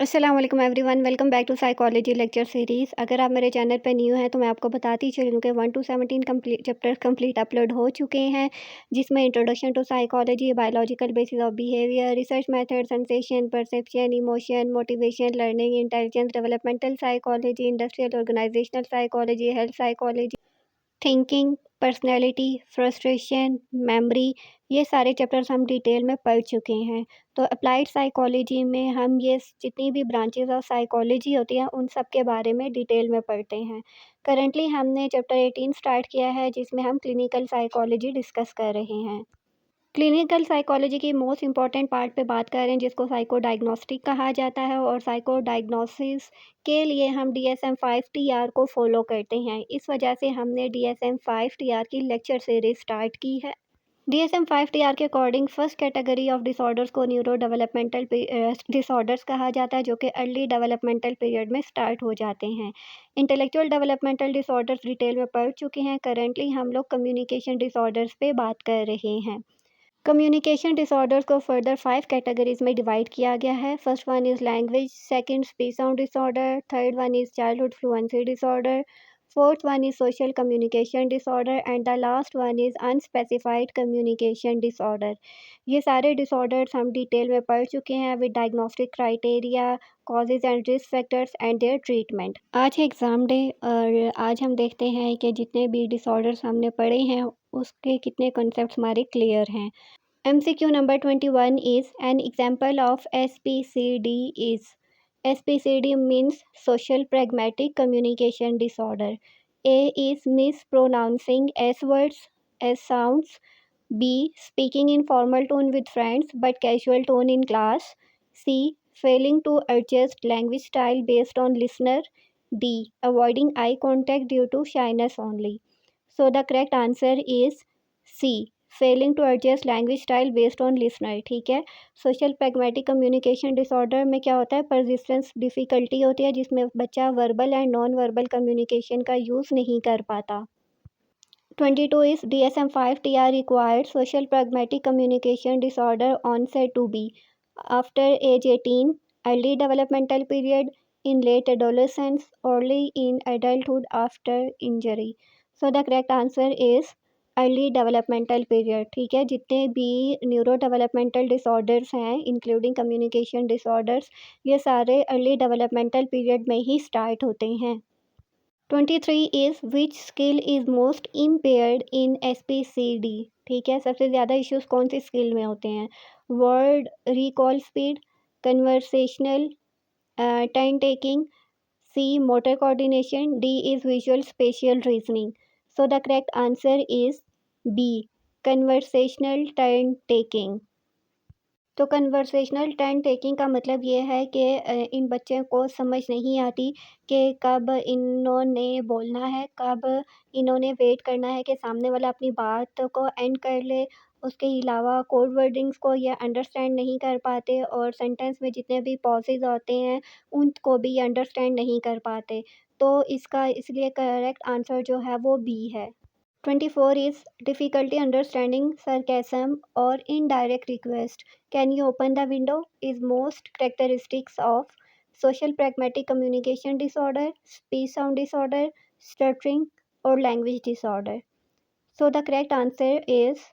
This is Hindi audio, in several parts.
अस्सलाम वालेकुम everyone, welcome back to psychology lecture series. अगर आप मेरे चैनल पर न्यू हैं तो मैं आपको बताती चलूँ कि 1 to 17 चैप्टर्स कंप्लीट अपलोड हो चुके हैं, जिसमें introduction to psychology, biological basis of behaviour, research method, sensation, perception, emotion, motivation, learning, intelligence, developmental psychology, industrial organisational psychology, health psychology, thinking, personality, frustration, memory, ये सारे चैप्टर्स हम डिटेल में पढ़ चुके हैं। तो अप्लाइड साइकोलॉजी में हम ये जितनी भी ब्रांचेस ऑफ साइकोलॉजी होती हैं उन सब के बारे में डिटेल में पढ़ते हैं। करंटली हमने चैप्टर 18 स्टार्ट किया है, जिसमें हम क्लिनिकल साइकोलॉजी डिस्कस कर रहे हैं। क्लिनिकल साइकोलॉजी की मोस्ट इम्पॉर्टेंट पार्ट पे बात करें, जिसको साइको डायग्नोस्टिक कहा जाता है, और साइको डायग्नोसिस के लिए हम DSM-5 TR को फॉलो करते हैं। इस वजह से हमने DSM-5 TR की लेक्चर सीरीज स्टार्ट की है। DSM-5 TR के according first category of disorders को न्यूरो डेवलपमेंटल डिसऑर्डर्स कहा जाता है, जो कि अर्ली डेवलपमेंटल पीरियड में स्टार्ट हो जाते हैं। इंटेलेक्चुअल डेवलपमेंटल डिसऑर्डर्स डिटेल में पढ़ चुके हैं। करंटली हम लोग कम्युनिकेशन डिसऑर्डर्स पे बात कर रहे हैं। कम्युनिकेशन डिसऑर्डर्स को फर्दर 5 कैटेगरीज में डिवाइड किया गया है। First one is language, second speech sound disorder, third one is childhood fluency disorder, fourth one is social communication disorder and the last one is unspecified communication disorder. ये सारे डिसऑर्डर्स हम डिटेल में पढ़ चुके हैं with diagnostic criteria, causes and risk factors and their treatment. आज है एग्ज़ाम डे और आज हम देखते हैं कि जितने भी डिसऑर्डर्स हमने पढ़े हैं उसके कितने कॉन्सेप्ट्स हमारे क्लियर हैं। MCQ number 21 is an example of SPCD is. SPCD means social pragmatic communication disorder. A is mispronouncing S words as sounds. B. Speaking in formal tone with friends but casual tone in class. C. Failing to adjust language style based on listener. D. Avoiding eye contact due to shyness only. So the correct answer is C. Failing to adjust language style based on listener. ठीक है। सोशल प्रैग्मेटिक कम्युनिकेशन डिसऑर्डर में क्या होता है, परसिस्टेंस डिफ़िकल्टी होती है, जिसमें बच्चा verbal and non verbal communication का यूज़ नहीं कर पाता। 22 is DSM-5 TR required social pragmatic communication disorder onset to be after age 18, early developmental period, in late adolescence, early in adulthood after injury. So the correct answer is early developmental period. ठीक है। जितने भी न्यूरो डेवलपमेंटल डिसऑर्डर्स हैं इंक्लूडिंग कम्युनिकेशन डिसऑर्डर्स, ये सारे अर्ली डेवलपमेंटल पीरियड में ही स्टार्ट होते हैं। 23 is which skill is most impaired in SPCD। ठीक है। सबसे ज़्यादा इश्यूज कौन सी स्किल में होते हैं? Word recall speed, conversational, turn taking, C motor coordination, D is visual spatial reasoning. So the correct answer is B conversational turn taking. तो कन्वर्सेशनल टर्न टेकिंग का मतलब ये है कि इन बच्चों को समझ नहीं आती कि कब इन्होंने बोलना है, कब इन्होंने वेट करना है कि सामने वाला अपनी बात को एंड कर ले। उसके अलावा कोड वर्डिंग्स को ये अंडरस्टैंड नहीं कर पाते, और सेंटेंस में जितने भी पॉजेज़ होते हैं उनको भी अंडरस्टैंड नहीं कर पाते। तो इसका इसलिए करेक्ट आंसर जो है वो बी है। 24 is difficulty understanding sarcasm or indirect request. Can you open the window? Is most characteristics of social pragmatic communication disorder, speech sound disorder, stuttering, or language disorder. So the correct answer is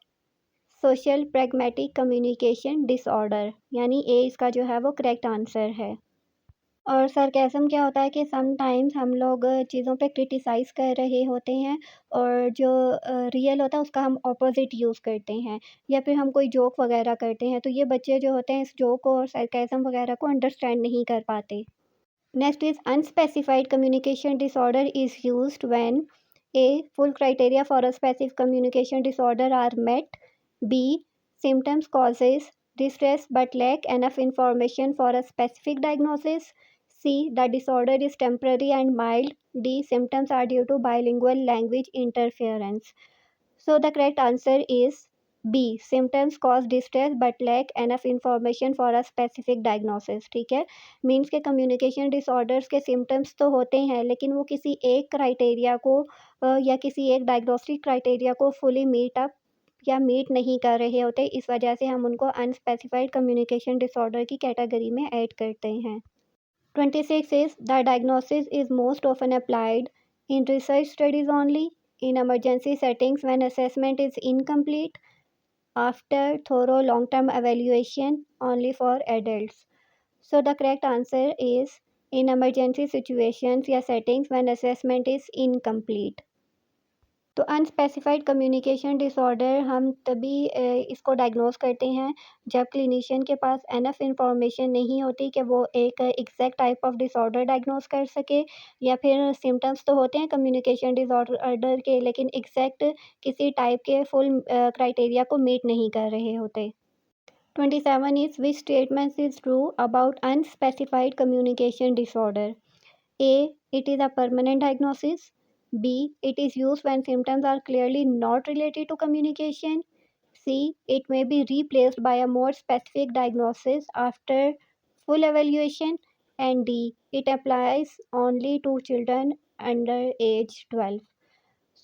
social pragmatic communication disorder, यानी A इसका जो है वो करेक्ट आंसर है। और सरकैज़म क्या होता है कि समटाइम्स हम लोग चीज़ों पे क्रिटिसाइज़ कर रहे होते हैं, और जो रियल होता है उसका हम ऑपोज़िट यूज़ करते हैं, या फिर हम कोई जोक वगैरह करते हैं, तो ये बच्चे जो होते हैं इस जोक और सरकैज़म वगैरह को अंडरस्टैंड नहीं कर पाते। Next is unspecified communication disorder is used when a full criteria for a specific communication disorder are met, B symptoms causes distress but lack enough information for a specific diagnosis. C. The disorder is temporary and mild. D. Symptoms are due to bilingual language interference. So the correct answer is B. Symptoms cause distress but lack enough information for a specific diagnosis. ठीक है। मीन्स के कम्युनिकेशन डिसऑर्डर्स के सिम्टम्स तो होते हैं, लेकिन वो किसी एक क्राइटेरिया को या किसी एक डायग्नोस्टिक क्राइटेरिया को फुली मीट अप या मीट नहीं कर रहे होते। इस वजह से हम उनको अनस्पेसिफाइड कम्युनिकेशन डिसऑर्डर की कैटेगरी में ऐड करते हैं। 26 is the diagnosis is most often applied in research studies only, in emergency settings when assessment is incomplete, after thorough long-term evaluation only for adults. So the correct answer is in emergency situations या settings when assessment is incomplete. तो अनस्पेसिफाइड कम्युनिकेशन डिसऑर्डर हम तभी इसको डायग्नोस करते हैं जब क्लिनिशियन के पास एनफ इंफॉर्मेशन नहीं होती कि वो एक exact type of disorder diagnose कर सके, या फिर सिम्टम्स तो होते हैं कम्युनिकेशन डिसऑर्डर के, लेकिन एग्जैक्ट किसी टाइप के फुल क्राइटेरिया को मीट नहीं कर रहे होते। 27 is which statements is true about unspecified communication disorder? A. It is a permanent diagnosis. B. It is used when symptoms are clearly not related to communication. C. It may be replaced by a more specific diagnosis after full evaluation. And D. It applies only to children under age 12.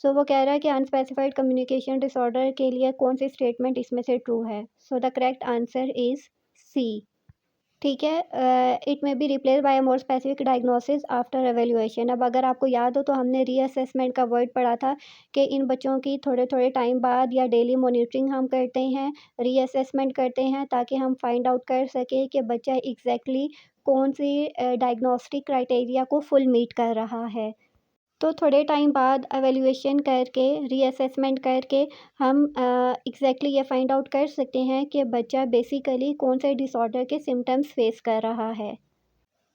सो वो कह रहा है कि अनस्पेसिफाइड कम्युनिकेशन डिसऑर्डर के लिए कौन सी स्टेटमेंट इसमें से ट्रू है। So the correct answer is C. ठीक है, it may be replace by a more specific diagnosis after evaluation. अब अगर आपको याद हो तो हमने रीअसेसमेंट का वर्ड पढ़ा था कि इन बच्चों की थोड़े थोड़े टाइम बाद या डेली मॉनिटरिंग हम करते हैं, रीअसेसमेंट करते हैं, ताकि हम फाइंड आउट कर सकें कि बच्चा एग्जैक्टली कौन सी डायग्नोस्टिक क्राइटेरिया को फुल मीट कर रहा है। तो थोड़े टाइम बाद एवेल्युएशन करके, रीअसेसमेंट करके हम एग्जैक्टली ये फाइंड आउट कर सकते हैं कि बच्चा बेसिकली कौन से डिसऑर्डर के सिम्टम्स फेस कर रहा है।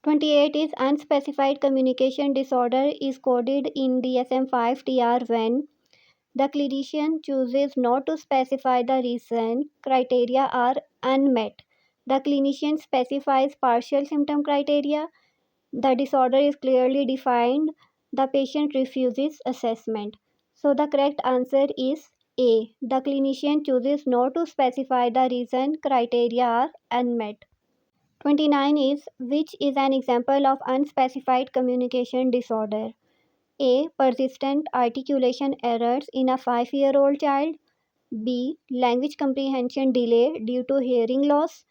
28 is unspecified communication disorder is coded in DSM-5 TR when the clinician chooses not to specify the reason criteria are unmet. The clinician specifies partial symptom criteria. The disorder is clearly defined. The patient refuses assessment. So the correct answer is A. The clinician chooses not to specify the reason criteria are unmet. 29 is which is an example of unspecified communication disorder? A. Persistent articulation errors in a 5-year-old child. B. Language comprehension delay due to hearing loss.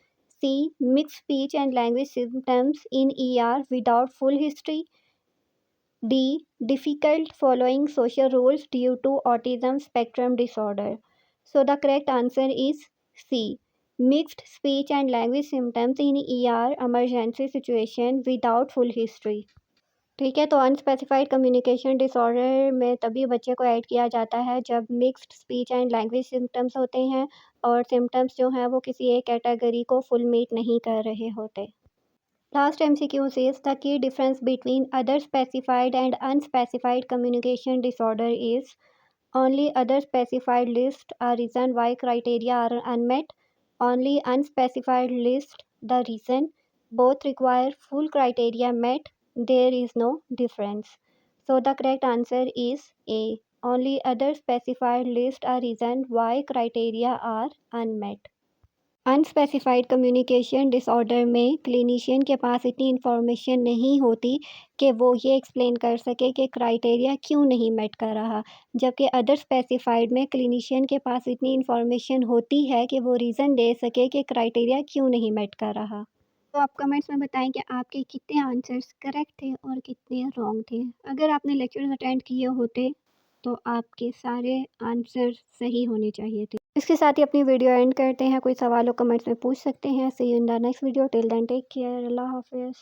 C. Mixed speech and language symptoms in ER without full history. D. Difficult following social rules due to autism spectrum disorder. So the correct answer is C. Mixed speech and language symptoms in ER emergency situation without full history. ठीक है, तो अनस्पेसिफाइड कम्युनिकेशन डिसऑर्डर में तभी बच्चे को ऐड किया जाता है जब mixed speech and language symptoms होते हैं और सिम्टम्स जो हैं वो किसी एक कैटेगरी को फुल मीट नहीं कर रहे होते। Last MCQ says the key difference between other specified and unspecified communication disorder is only other specified list a reason why criteria are unmet, only unspecified list the reason, both require full criteria met, there is no difference. So the correct answer is A. Only other specified list a reason why criteria are unmet. Unspecified communication disorder में क्लिनिशियन के पास इतनी इन्फॉर्मेशन नहीं होती कि वो ये एक्सप्लेन कर सके कि क्राइटेरिया क्यों नहीं मेट कर रहा, जबकि अदर स्पेसिफाइड में क्लिनिशियन के पास इतनी इन्फॉर्मेशन होती है कि वो रीज़न दे सके कि क्राइटेरिया क्यों नहीं मेट कर रहा। तो आप कमेंट्स में बताएं कि आपके कितने आंसर्स करेक्ट थे और कितने रॉन्ग थे। अगर आपने लेक्चर्स अटेंड किए होते तो आपके सारे आंसर सही होने चाहिए थे। इसके साथ ही अपनी वीडियो एंड करते हैं। कोई सवाल हो कमेंट्स में पूछ सकते हैं। See you in the next video. Till then take care. अल्लाह हाफिज़।